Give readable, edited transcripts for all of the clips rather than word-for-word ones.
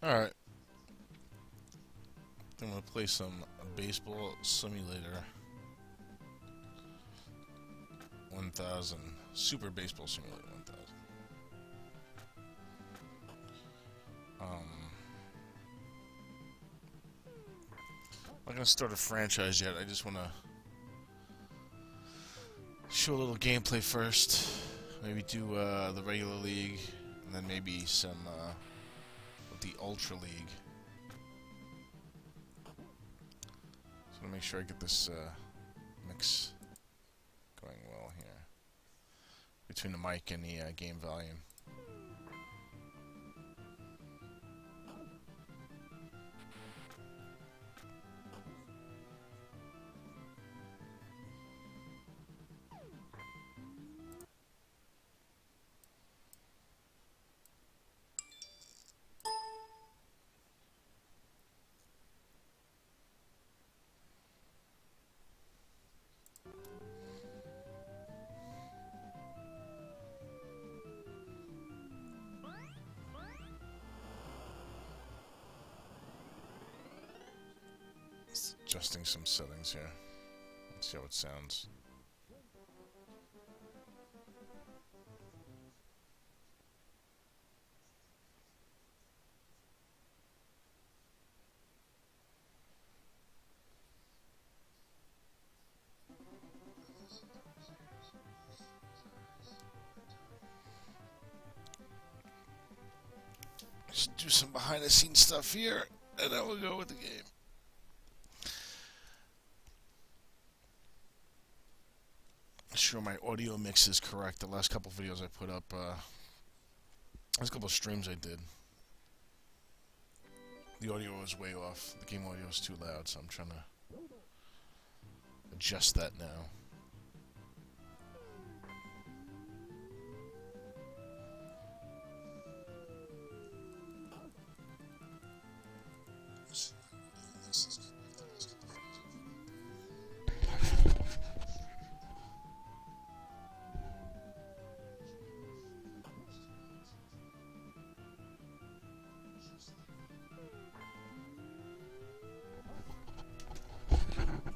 Alright, I'm gonna play some Baseball Simulator 1000. Super Baseball Simulator 1000. I'm not gonna start a franchise yet. I just wanna show a little gameplay first. Maybe do the regular league, and then maybe some of the Ultra League. So I'm gonna make sure I get this mix going well here between the mic and the game volume. Adjusting some settings here. Let's see how it sounds. Just do some behind the scenes stuff here, and then we'll go with the game. Sure my audio mix is correct. The last couple videos I put up, last couple of streams I did, the audio was way off. The game audio was too loud, so I'm trying to adjust that now.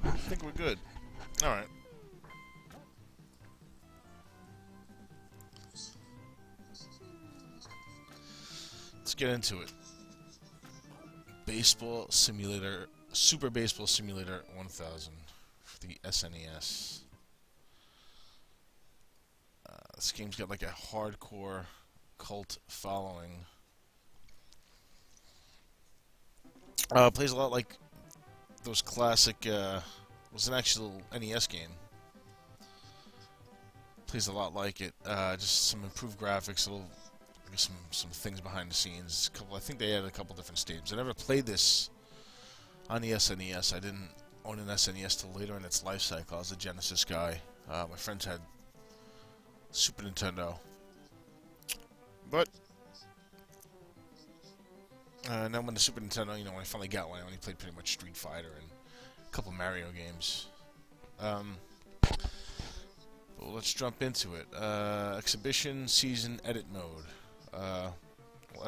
I think we're good. Alright. Let's get into it. Baseball Simulator, Super Baseball Simulator 1000 for the SNES. This game's got like a hardcore cult following. Plays a lot like those classic, was an actual NES game. Plays a lot like it. Just some improved graphics, a little, I guess some things behind the scenes. I think they added a couple different stages. I never played this on the SNES. I didn't own an SNES till later in its life cycle. I was a Genesis guy. My friends had Super Nintendo. But and then when the Super Nintendo, when I finally got one, I only played pretty much Street Fighter and a couple Mario games. Well, let's jump into it. Exhibition Season Edit Mode. Well,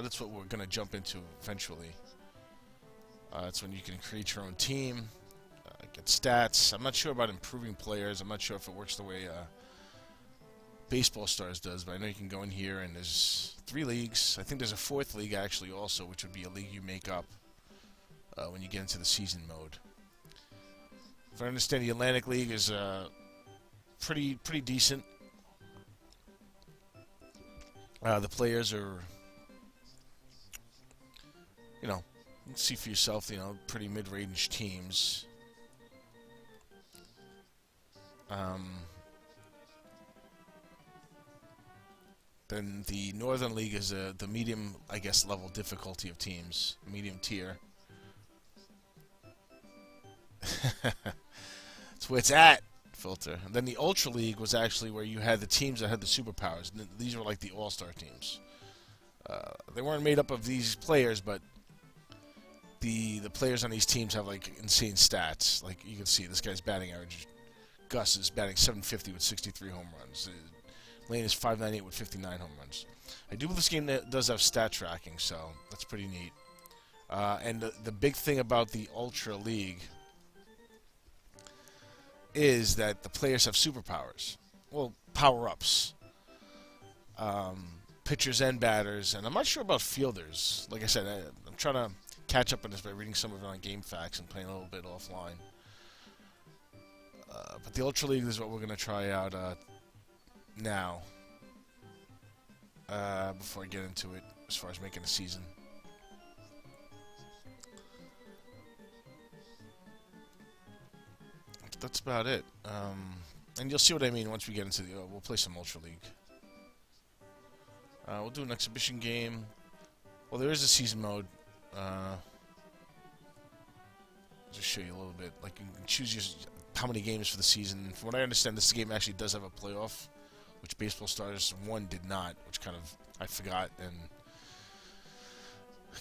that's what we're going to jump into eventually. It's when you can create your own team, get stats. I'm not sure about improving players. I'm not sure if it works the way Baseball Stars does, but I know you can go in here and there's 3 leagues. I think there's a 4th league actually also, which would be a league you make up when you get into the season mode. If I understand, the Atlantic League is pretty decent. The players are, you can see for yourself, pretty mid-range teams. Then the Northern League is the medium, I guess, level difficulty of teams, medium tier. That's where it's at, filter. And then the Ultra League was actually where you had the teams that had the superpowers. These were like the all-star teams. They weren't made up of these players, but the players on these teams have like insane stats. Like you can see, this guy's batting average. Gus is batting 750 with 63 home runs. Lane is 598 with 59 home runs. I do believe this game that does have stat tracking, so that's pretty neat. And the big thing about the Ultra League is that the players have superpowers. Well, power-ups. Pitchers and batters, and I'm not sure about fielders. Like I said, I'm trying to catch up on this by reading some of it on GameFAQs and playing a little bit offline. But the Ultra League is what we're going to try out now. Before I get into it, as far as making a season. That's about it. And you'll see what I mean once we get into the... we'll play some Ultra League. We'll do an exhibition game. Well, there is a season mode. Just show you a little bit. Like, you can choose how many games for the season. From what I understand, this game actually does have a playoff, which Baseball Stars 1 did not, which kind of, I forgot, and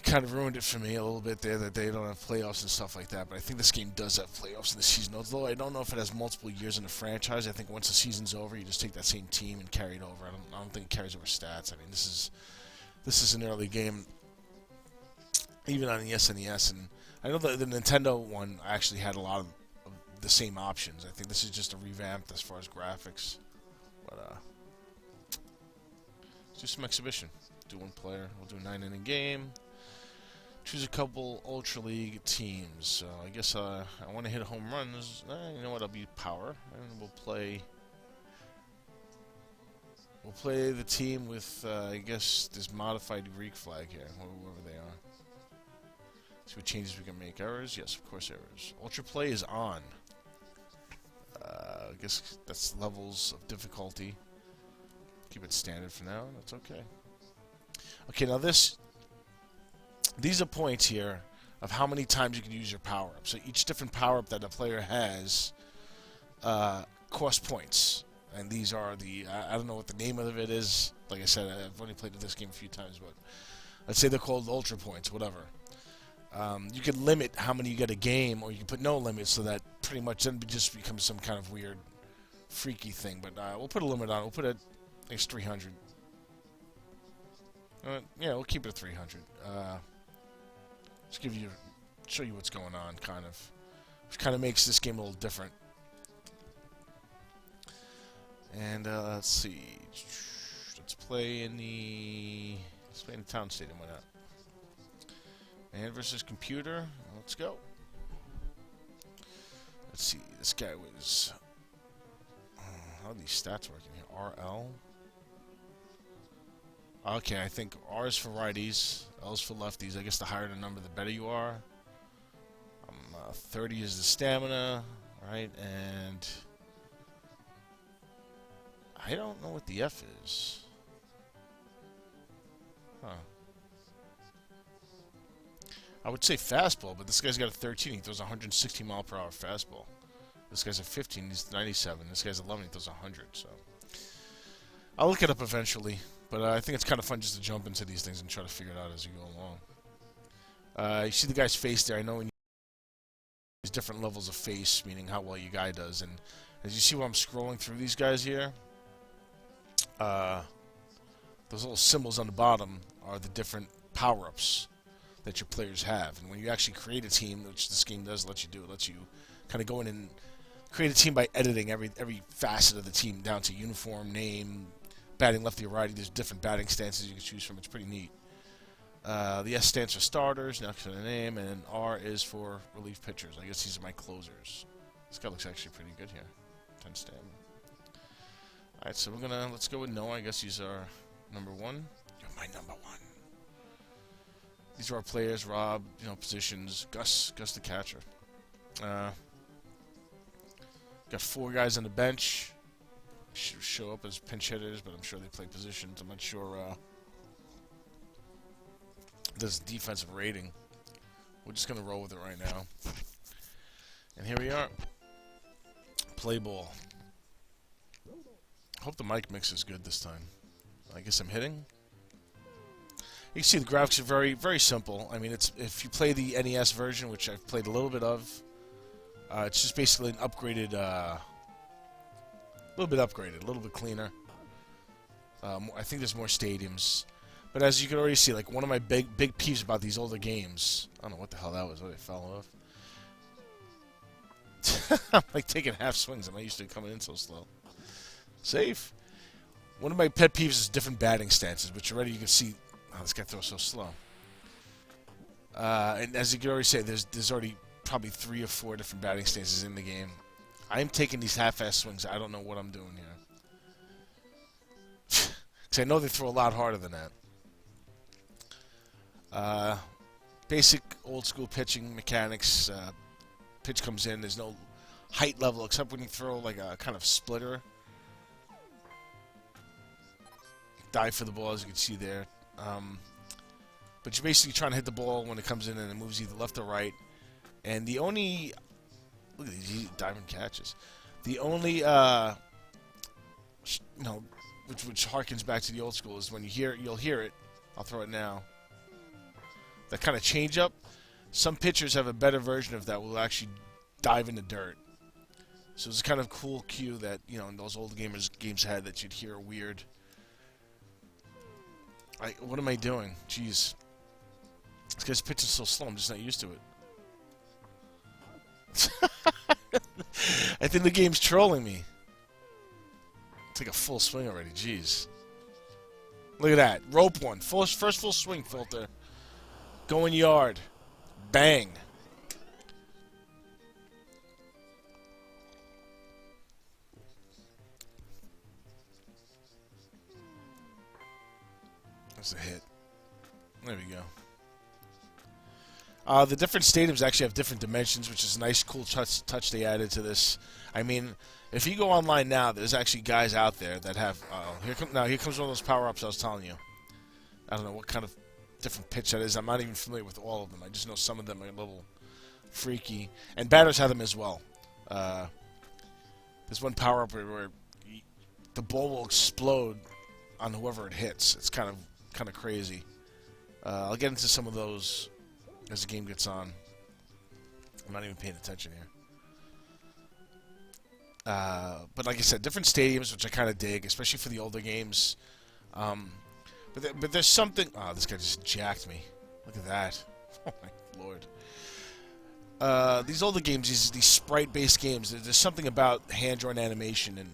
kind of ruined it for me a little bit there, that they don't have playoffs and stuff like that. But I think this game does have playoffs in the season, although I don't know if it has multiple years in the franchise. I think once the season's over, you just take that same team and carry it over. I don't think it carries over stats. I mean, this is an early game, even on the SNES, and I know that the Nintendo one actually had a lot of the same options. I think this is just a revamp as far as graphics. But let's do some exhibition. Do one player. We'll do a 9-inning game. Choose a couple Ultra League teams. So I guess I want to hit home runs. You know what? I'll be power, and we'll play the team with I guess this modified Greek flag here, whoever they are. See what changes we can make. Errors? Yes, of course, errors. Ultra Play is on. I guess that's levels of difficulty. Keep it standard for now. That's okay. Okay, now these are points here of how many times you can use your power-up. So each different power-up that a player has costs points. And these are the... I don't know what the name of it is. Like I said, I've only played this game a few times, but let's say they're called Ultra Points, whatever. You can limit how many you get a game, or you can put no limit, so that pretty much then it just becomes some kind of weird, freaky thing. But we'll put a limit on it. We'll put it at least 300. Yeah, we'll keep it at 300. Just show you what's going on, kind of. Which kind of makes this game a little different. And let's see. Let's play in the town stadium. Why not? Man versus computer. Let's go. Let's see. This guy was... how are these stats working here? RL? Okay, I think R is for righties, L is for lefties. I guess the higher the number, the better you are. 30 is the stamina, right? And... I don't know what the F is. Huh. I would say fastball, but this guy's got a 13. He throws a 160-mile-per-hour fastball. This guy's a 15. He's 97. This guy's 11. He throws 100. So I'll look it up eventually. But I think it's kind of fun just to jump into these things and try to figure it out as you go along. You see the guy's face there. I know when there's different levels of face, meaning how well your guy does. And as you see while I'm scrolling through these guys here, those little symbols on the bottom are the different power-ups that your players have. And when you actually create a team, which this game does let you do, it lets you kind of go in and create a team by editing every facet of the team down to uniform, name, batting lefty or righty. There's different batting stances you can choose from. It's pretty neat. The S stands for starters, next to the name, and R is for relief pitchers. I guess these are my closers. This guy looks actually pretty good here. 10 stamina. Alright, so let's go with Noah. I guess he's our number one. You're my number one. These are our players. Rob, positions. Gus the catcher. Got 4 guys on the bench. Show up as pinch hitters, but I'm sure they play positions. I'm not sure this defensive rating. We're just going to roll with it right now. And here we are. Play ball. Hope the mic mix is good this time. I guess I'm hitting. You can see the graphics are very, very simple. I mean, if you play the NES version, which I've played a little bit of, it's just basically an upgraded, a little bit cleaner. I think there's more stadiums, But as you can already see, like, one of my big peeves about these older games, I don't know what the hell that was. Oh, it fell off. I'm like taking half swings. I'm not used to coming in so slow. Safe. One of my pet peeves is different batting stances, which already you can see. Oh, this guy throws so slow. And as you can already say, there's already probably 3 or 4 different batting stances in the game. I'm taking these half-ass swings. I don't know what I'm doing here. Because I know they throw a lot harder than that. Basic old-school pitching mechanics. Pitch comes in. There's no height level except when you throw like a kind of splitter. Dive for the ball, as you can see there. But you're basically trying to hit the ball when it comes in and it moves either left or right. And the only... Look at these diving catches. The only, which harkens back to the old school is when you'll hear it. I'll throw it now. That kind of change up. Some pitchers have a better version of that. Will actually dive in the dirt. So it's kind of cool cue that in those old games had that you'd hear weird. What am I doing? Jeez. This guy's pitching so slow. I'm just not used to it. I think the game's trolling me. It's like a full swing already. Jeez. Look at that. Rope one. First full swing filter. Going yard. Bang. That's a hit. There we go. The different stadiums actually have different dimensions, which is a nice, cool touch they added to this. I mean, if you go online now, there's actually guys out there that have... here comes one of those power-ups I was telling you. I don't know what kind of different pitch that is. I'm not even familiar with all of them. I just know some of them are a little freaky. And batters have them as well. There's one power-up where the ball will explode on whoever it hits. It's kind of crazy. I'll get into some of those as the game gets on. I'm not even paying attention here. But like I said, different stadiums, which I kind of dig, especially for the older games. But there's something... Oh, this guy just jacked me. Look at that. Oh, my Lord. These older games, these sprite-based games, there's something about hand-drawn animation and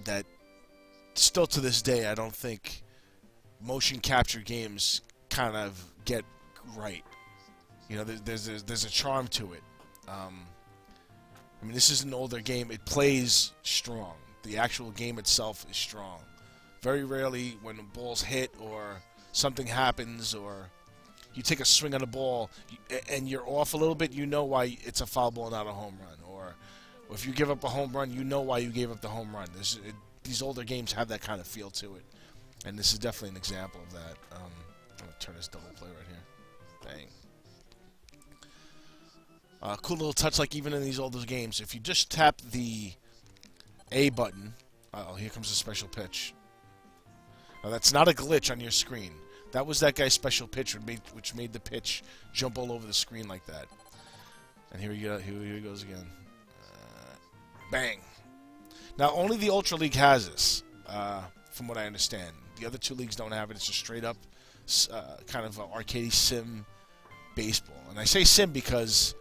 that still to this day, I don't think motion capture games kind of get right. There's a charm to it. I mean, this is an older game. It plays strong. The actual game itself is strong. Very rarely when the ball's hit or something happens or you take a swing on a ball and you're off a little bit, you know why it's a foul ball, not a home run. Or if you give up a home run, you know why you gave up the home run. These older games have that kind of feel to it. And this is definitely an example of that. I'm going to turn this double play right here. Bang. Cool little touch, like even in these older games. If you just tap the A button... Uh-oh, here comes a special pitch. Now, that's not a glitch on your screen. That was that guy's special pitch, which made the pitch jump all over the screen like that. And here he goes again. Bang. Now, only the Ultra League has this, from what I understand. The other 2 leagues don't have it. It's a straight-up kind of arcade sim baseball. And I say sim because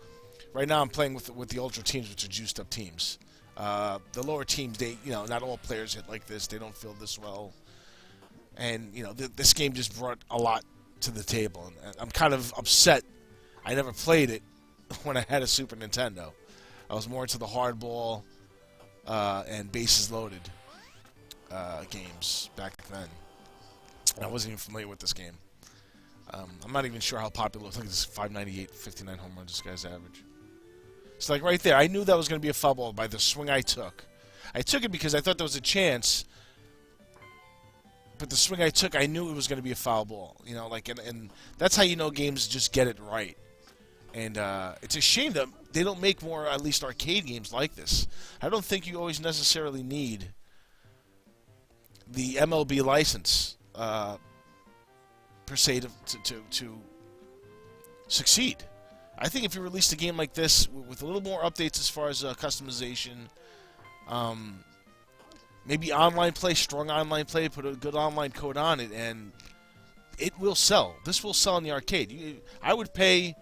right now I'm playing with the Ultra teams, which are juiced-up teams. The lower teams, not all players hit like this. They don't feel this well. And, this game just brought a lot to the table. And I'm kind of upset I never played it when I had a Super Nintendo. I was more into the hardball and bases loaded games back then. And I wasn't even familiar with this game. I'm not even sure how popular it was. I think it's 598, 59 home runs this guy's average. It's like right there. I knew that was going to be a foul ball by the swing I took. I took it because I thought there was a chance... But the swing I took, I knew it was going to be a foul ball. And that's how you know games just get it right. And it's a shame that they don't make more, at least arcade games like this. I don't think you always necessarily need the MLB license, per se, to succeed. I think if you released a game like this with a little more updates as far as customization, maybe online play, strong online play, put a good online code on it, and it will sell. This will sell in the arcade. I would pay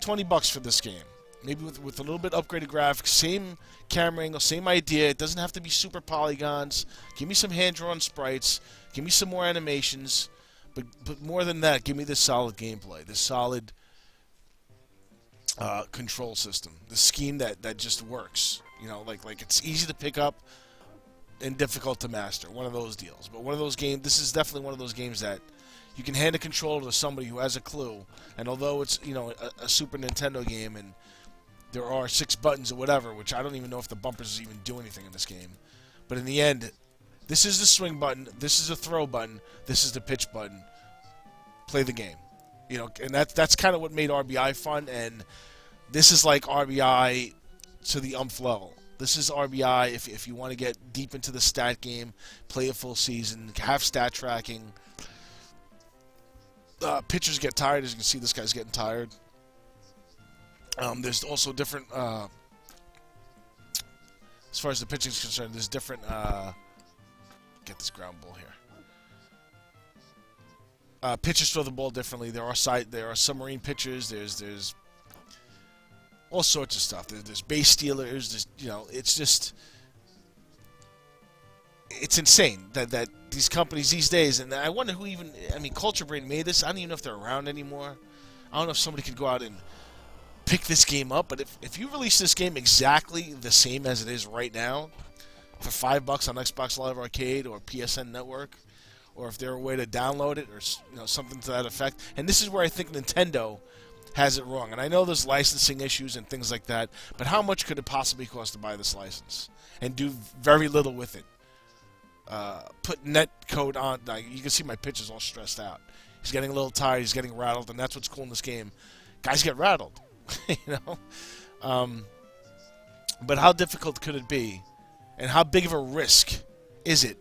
$20 for this game. Maybe with a little bit upgraded graphics, same camera angle, same idea. It doesn't have to be super polygons. Give me some hand-drawn sprites. Give me some more animations. But more than that, give me this solid gameplay, this solid control system, the scheme that just works. You know, like it's easy to pick up and difficult to master. One of those deals. But one of those games. This is definitely one of those games that you can hand a controller to somebody who has a clue. And although it's a Super Nintendo game and there are 6 buttons or whatever, which I don't even know if the bumpers even do anything in this game. But in the end, this is the swing button, this is the throw button, this is the pitch button. Play the game. You know, and that's kind of what made RBI fun, and this is like RBI to the umph level. This is RBI if you want to get deep into the stat game, play a full season, have stat tracking. Pitchers get tired, as you can see this guy's getting tired. There's also different, as far as the pitching is concerned, there's different, get this ground ball here. Pitchers throw the ball differently. There are submarine pitchers. There's all sorts of stuff. There's base stealers. There's, it's insane that these companies these days, and I wonder who even, Culture Brain made this. I don't even know if they're around anymore. I don't know if somebody could go out and pick this game up, but if you release this game exactly the same as it is right now for $5 on Xbox Live Arcade or PSN Network, or if there's a way to download it or something to that effect, and this is where I think Nintendo has it wrong. And I know there's licensing issues and things like that, but how much could it possibly cost to buy this license and do very little with it? Put net code on. You can see my pitch is all stressed out. He's getting a little tired. He's getting rattled, and that's what's cool in this game. Guys get rattled. But how difficult could it be, and how big of a risk is it?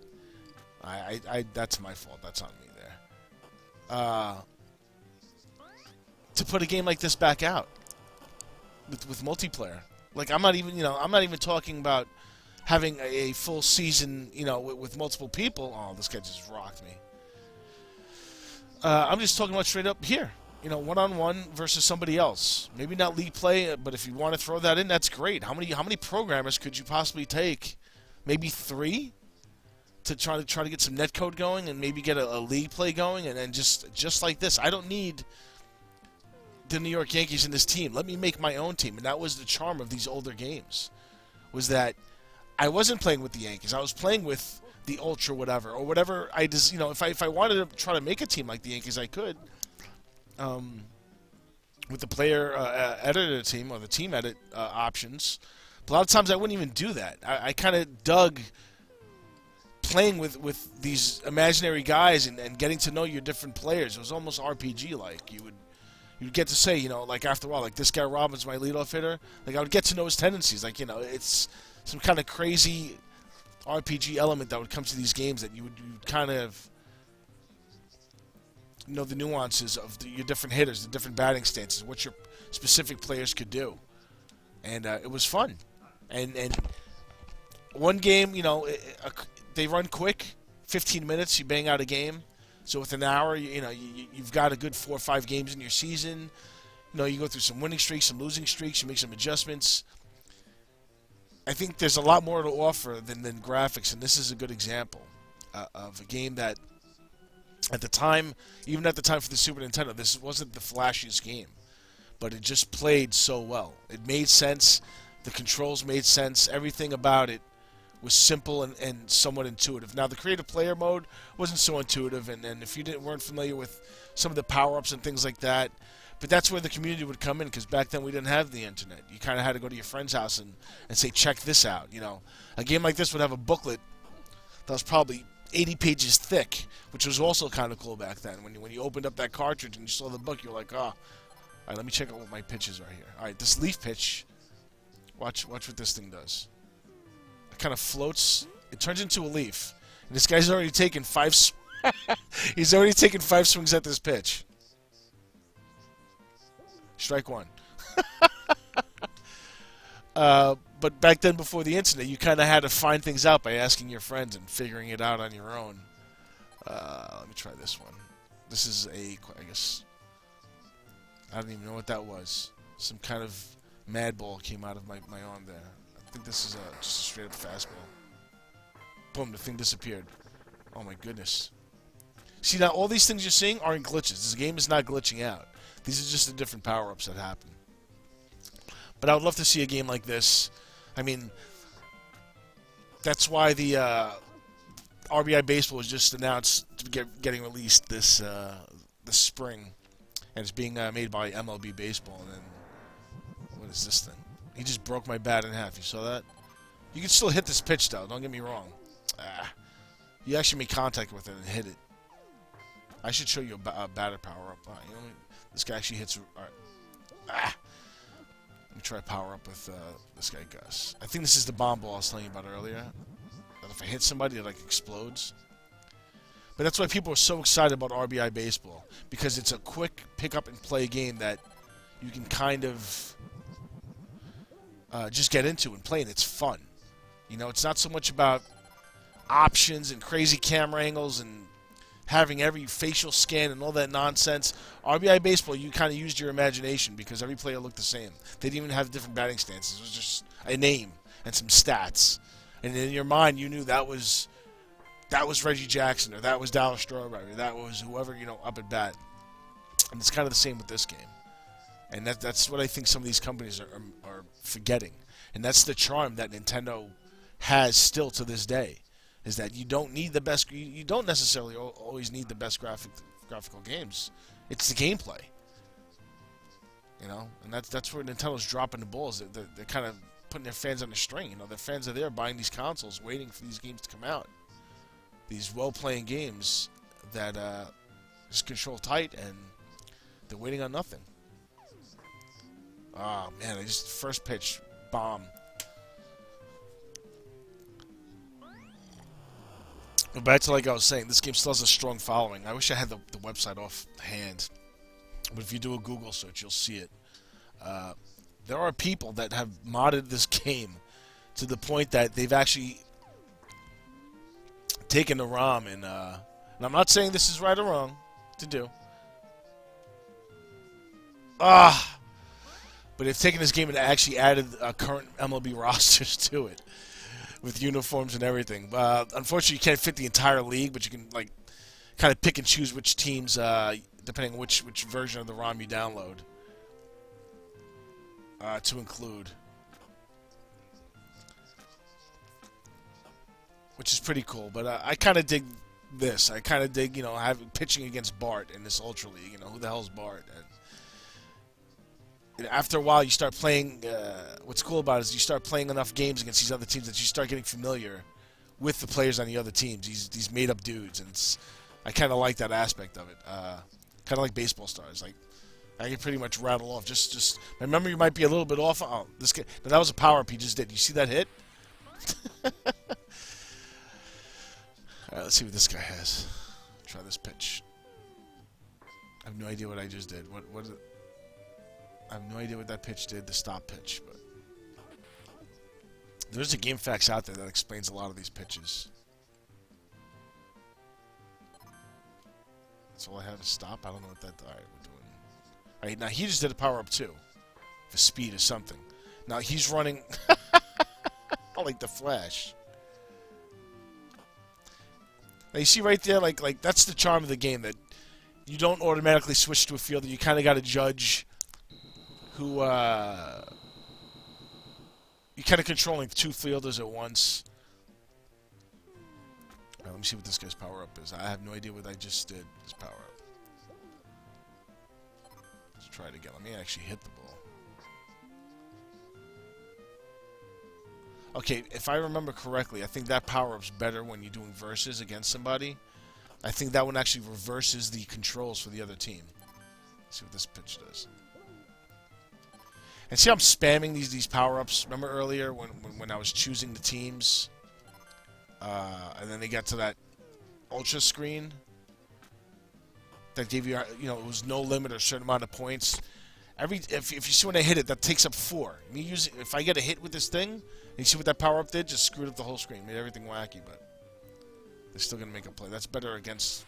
That's my fault. That's on me there. To put a game like this back out with multiplayer, like I'm not even talking about having a full season, with multiple people. Oh, this guy just rocked me. I'm just talking about straight up here. One-on-one versus somebody else. Maybe not league play, but if you want to throw that in, that's great. How many programmers could you possibly take? Maybe 3 to try to get some netcode going and maybe get a league play going, and then just like this. I don't need the New York Yankees in this team. Let me make my own team, and that was the charm of these older games. Was that I wasn't playing with the Yankees. I was playing with the Ultra or whatever. If I wanted to try to make a team like the Yankees, I could. With the player editor team or the team edit options. But a lot of times I wouldn't even do that. I kind of dug playing with these imaginary guys and getting to know your different players. It was almost RPG-like. You'd get to say, after a while, this guy Robin's my leadoff hitter. I would get to know his tendencies. It's some kind of crazy RPG element that would come to these games that you would kind of know the nuances of your different hitters, the different batting stances, what your specific players could do. And it was fun. And one game, they run quick, 15 minutes, you bang out a game. So with an hour, you've got a good 4 or 5 games in your season. You go through some winning streaks, some losing streaks, you make some adjustments. I think there's a lot more to offer than graphics, and this is a good example of a game that at the time, even at the time for the Super Nintendo, this wasn't the flashiest game, but it just played so well. It made sense. The controls made sense. Everything about it was simple and somewhat intuitive. Now, the creative player mode wasn't so intuitive, and if you weren't familiar with some of the power-ups and things like that, but that's where the community would come in, because back then we didn't have the internet. You kind of had to go to your friend's house and say, check this out. A game like this would have a booklet that was probably 80 pages thick, which was also kind of cool back then. When you opened up that cartridge and you saw the book, you're like, oh. All right, let me check out what my pitch is right here. All right, this leaf pitch, watch what this thing does. It kind of floats. It turns into a leaf. And this guy's already taken 5 he's already taken 5 swings at this pitch. Strike 1. But back then, before the internet, you kind of had to find things out by asking your friends and figuring it out on your own. Let me try this one. This is a, I guess, I don't even know what that was. Some kind of mad ball came out of my arm there. I think this is just a straight up fastball. Boom, the thing disappeared. Oh my goodness. See, now all these things you're seeing aren't glitches. This game is not glitching out. These are just the different power-ups that happen. But I would love to see a game like this. I mean, that's why the RBI Baseball was just announced to be getting released this spring. And it's being made by MLB Baseball. And then, what is this thing? He just broke my bat in half. You saw that? You can still hit this pitch, though. Don't get me wrong. You actually make contact with it and hit it. I should show you a batter power-up. You know, this guy actually hits... Let me try power up with this guy, Gus. I think this is the bomb ball I was telling you about earlier. That if I hit somebody, it like explodes. But that's why people are so excited about RBI Baseball. Because it's a quick pick-up-and-play game that you can kind of just get into and play, and it's fun. You know, it's not so much about options and crazy camera angles and having every facial scan and all that nonsense. RBI Baseball, you kind of used your imagination because every player looked the same. They didn't even have different batting stances. It was just a name and some stats. And in your mind, you knew that was Reggie Jackson, or that was Dallas Strawberry, or that was whoever, you know, up at bat. And it's kind of the same with this game. And that's what I think some of these companies are forgetting. And that's the charm that Nintendo has still to this day. Is that you don't need the best. You don't necessarily always need the best graphical games. It's the gameplay, you know, and that's where Nintendo's dropping the balls. They're kind of putting their fans on the string. You know, their fans are there buying these consoles, waiting for these games to come out. These well-playing games that just control tight, and they're waiting on nothing. Oh man, first pitch bomb. But back to like I was saying, this game still has a strong following. I wish I had the website off hand. But if you do a Google search, you'll see it. There are people that have modded this game to the point that they've actually taken the ROM and I'm not saying this is right or wrong to do. But they've taken this game and actually added current MLB rosters to it. With uniforms and everything. Unfortunately, you can't fit the entire league, but you can like kind of pick and choose which teams, depending on which version of the ROM you download, to include. Which is pretty cool. But I kind of dig this. I kind of dig, you know, having pitching against Bart in this Ultra League. You know, who the hell's Bart? And after a while, you start playing. What's cool about it is you start playing enough games against these other teams that you start getting familiar with the players on the other teams. These made-up dudes, and I kind of like that aspect of it. Kind of like baseball stars. Like I can pretty much rattle off. Just my memory might be a little bit off. Oh, this guy. Now that was a power-up he just did. You see that hit? All right, let's see what this guy has. Try this pitch. I have no idea what I just did. What is it? I have no idea what that pitch did, the stop pitch, but there's a GameFAQs out there that explains a lot of these pitches. That's all I have is stop. I don't know what that. All right, we're doing. All right, now he just did a power up too, for speed or something. Now he's running like the Flash. Now you see right there, like that's the charm of the game, that you don't automatically switch to a fielder. You kind of got to judge. Who, you're kind of controlling two fielders at once. Right, let me see what this guy's power-up is. I have no idea what I just did, his power-up. Let's try it again. Let me actually hit the ball. Okay, if I remember correctly, I think that power-up's better when you're doing versus against somebody. I think that one actually reverses the controls for the other team. Let's see what this pitch does. And see how I'm spamming these power-ups? Remember earlier when I was choosing the teams? And then they got to that Ultra screen? That gave you, you know, it was no limit or a certain amount of points. If you see when I hit it, that takes up 4. If I get a hit with this thing, and you see what that power-up did? Just screwed up the whole screen. Made everything wacky, but they're still going to make a play. That's better against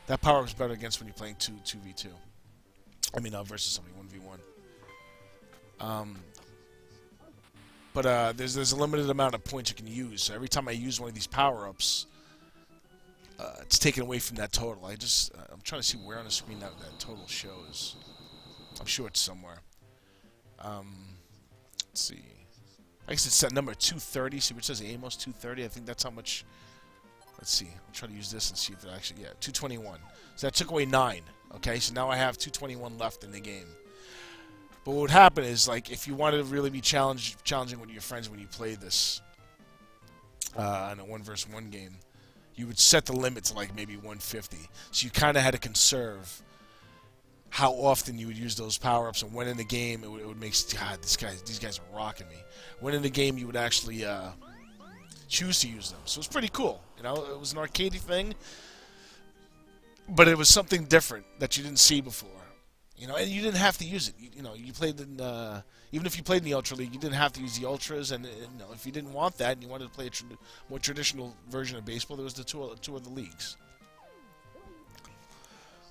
That power up's better against when you're playing 2v2. I mean, versus somebody 1v1. But there's a limited amount of points you can use. So every time I use one of these power-ups, it's taken away from that total. I'm trying to see where on the screen that total shows. I'm sure it's somewhere. Let's see. I guess it's at number 230. See, which says Amos 230. I think that's how much. Let's see. I'll try to use this and see if it actually. Yeah, 221. So that took away 9. Okay, so now I have 221 left in the game. But what would happen is, like, if you wanted to really be challenging with your friends when you played this in a 1v1 game, you would set the limit to like maybe 150. So you kind of had to conserve how often you would use those power-ups, and when in the game it would make, God, these guys are rocking me. When in the game you would actually choose to use them. So it was pretty cool. You know, it was an arcadey thing, but it was something different that you didn't see before. You know, and you didn't have to use it. You know, you played in even if you played in the Ultra League, you didn't have to use the Ultras. And you know, if you didn't want that and you wanted to play a more traditional version of baseball, there was the two other leagues.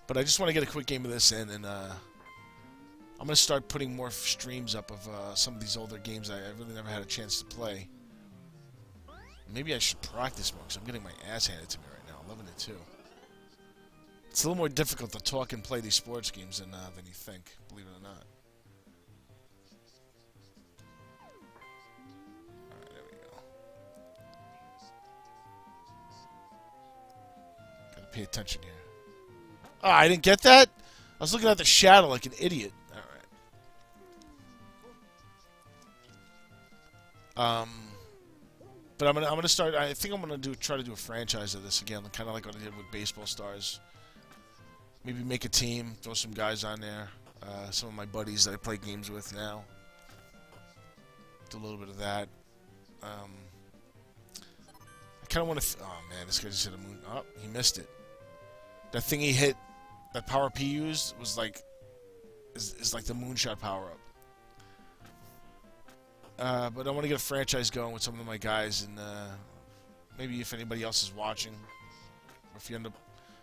But I just want to get a quick game of this in, and I'm going to start putting more streams up of some of these older games I really never had a chance to play. Maybe I should practice more, because I'm getting my ass handed to me right now, 11-2. It's a little more difficult to talk and play these sports games than you think, believe it or not. Alright, there we go. Gotta pay attention here. Oh, I didn't get that? I was looking at the shadow like an idiot. Alright. But I'm gonna start. I think I'm gonna try to do a franchise of this again, kind of like what I did with Baseball Stars. Maybe make a team, throw some guys on there. Some of my buddies that I play games with now. Do a little bit of that. I kind of want to. Oh man, this guy just hit a moon. Oh, he missed it. That thing he hit, that power P used was like, is like the moonshot power up. But I want to get a franchise going with some of my guys, and maybe if anybody else is watching, or if you end up,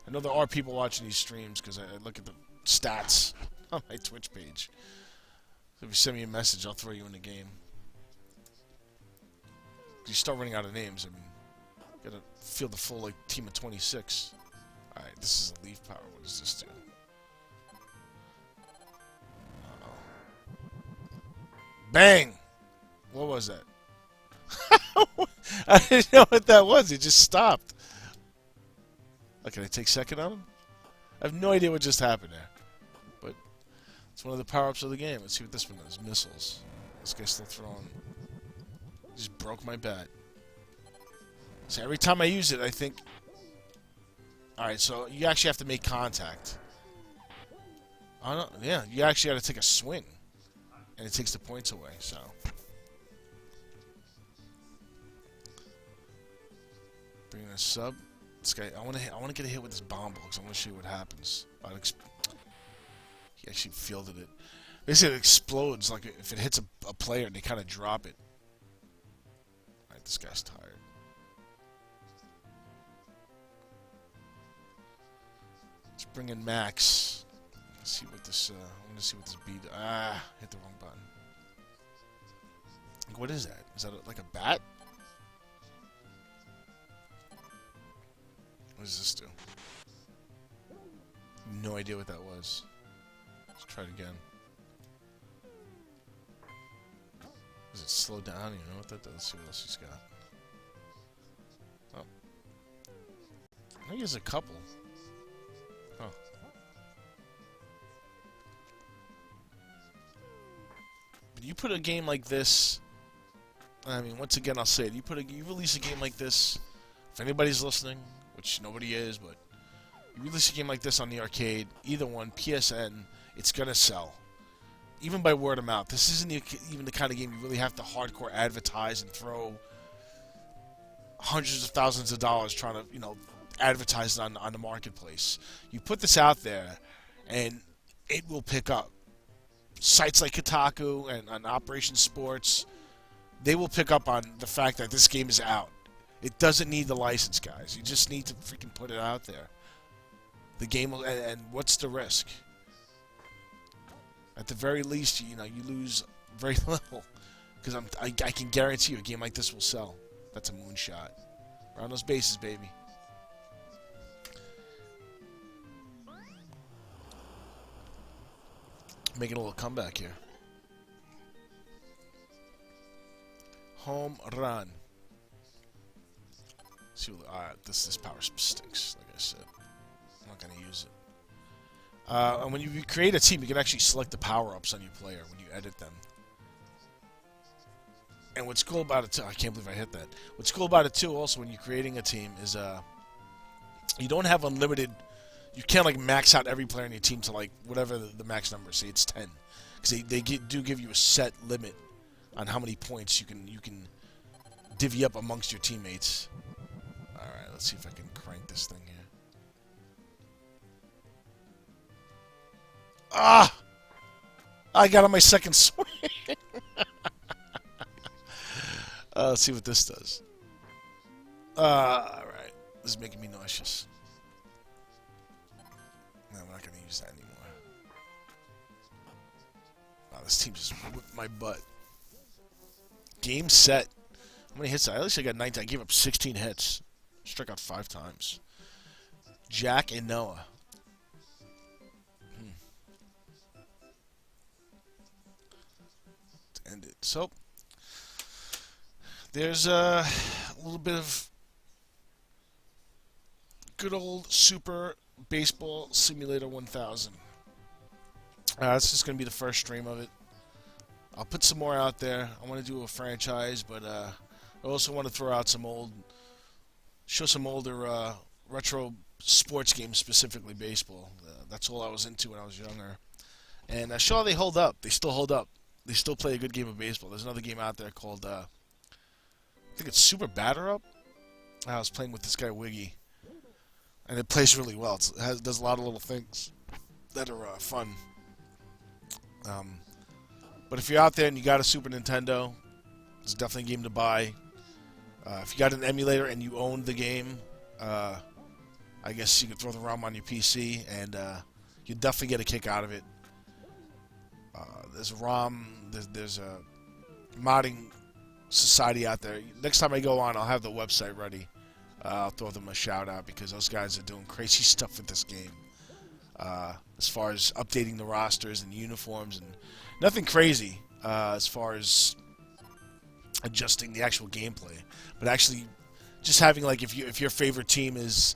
I know there are people watching these streams because I look at the stats on my Twitch page. So if you send me a message, I'll throw you in the game. You start running out of names. I mean, you gotta field the full like team of 26. All right, this is a leaf power. What does this do? Bang! What was that? I didn't know what that was. It just stopped. Oh, can I take second on him? I have no idea what just happened there. But it's one of the power-ups of the game. Let's see what this one is. Missiles. This guy's still throwing. Just broke my bat. So every time I use it, I think... Alright, so you actually have to make contact. Oh, no, yeah, you actually got to take a swing. And it takes the points away, so... Bring in a sub. This guy, I want to get a hit with this bomb because I want to show you what happens. He actually fielded it. Basically, it explodes like if it hits a player and they kind of drop it. Alright, this guy's tired. Let's bring in Max. Let's see what this. I want to see what this beat. Hit the wrong button. What is that? Is that like a bat? What does this do? No idea what that was. Let's try it again. Does it slow down? You know what that does? Let's see what else he's got. Oh. I think there's a couple. Huh. But you put a game like this... I mean, once again, I'll say it. You release a game like this, if anybody's listening, which nobody is, but you release a game like this on the arcade, either one, PSN, it's gonna sell. Even by word of mouth. This isn't even the kind of game you really have to hardcore advertise and throw hundreds of thousands of dollars trying to, you know, advertise it on the marketplace. You put this out there, and it will pick up. Sites like Kotaku and Operation Sports, they will pick up on the fact that this game is out. It doesn't need the license, guys. You just need to freaking put it out there. the game will, and what's the risk? At the very least, you lose very little, because I can guarantee you a game like this will sell. That's a moonshot. Around those bases, baby. Making a little comeback here. Home run. See what this power stinks, like I said. I'm not gonna use it. And when you create a team, you can actually select the power-ups on your player when you edit them. And what's cool about it too, I can't believe I hit that. What's cool about it too, also when you're creating a team, is you don't have unlimited. You can't like max out every player in your team to like whatever the max number is. Say it's 10, because they do give you a set limit on how many points you can divvy up amongst your teammates. All right, let's see if I can crank this thing here. Ah! I got on my second swing. Let's see what this does. Alright. This is making me nauseous. No, I'm not going to use that anymore. Wow, this team just whipped my butt. Game set. How many hits? At least I got 19. I gave up 16 hits. Struck out 5 times. Jack and Noah. To end it. So, there's a little bit of good old Super Baseball Simulator 1000. This is going to be the first stream of it. I'll put some more out there. I want to do a franchise, but I also want to throw out show some older retro sports games, specifically baseball. That's all I was into when I was younger. And show how they hold up. They still hold up. They still play a good game of baseball. There's another game out there called, I think it's Super Batter Up. I was playing with this guy, Wiggy. And it plays really well. It does a lot of little things that are fun. But if you're out there and you got a Super Nintendo, it's definitely a game to buy. If you got an emulator and you own the game, I guess you could throw the ROM on your PC, and you definitely get a kick out of it. There's a ROM, there's a modding society out there. Next time I go on, I'll have the website ready. I'll throw them a shout out, because those guys are doing crazy stuff with this game. As far as updating the rosters and uniforms, and nothing crazy as far as adjusting the actual gameplay, but actually just having, like, if your favorite team is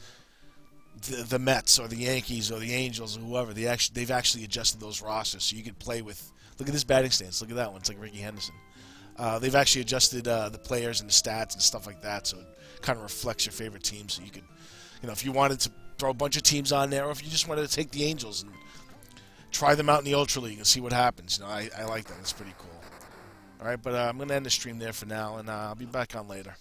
the Mets or the Yankees or the Angels or whoever, they've actually adjusted those rosters so you can play with. Look at this batting stance. Look at that one. It's like Ricky Henderson. They've actually adjusted the players and the stats and stuff like that, so it kind of reflects your favorite team. So you could, if you wanted to throw a bunch of teams on there, or if you just wanted to take the Angels and try them out in the Ultra League and see what happens. I like that. It's pretty cool. All right, but I'm going to end the stream there for now, and I'll be back on later.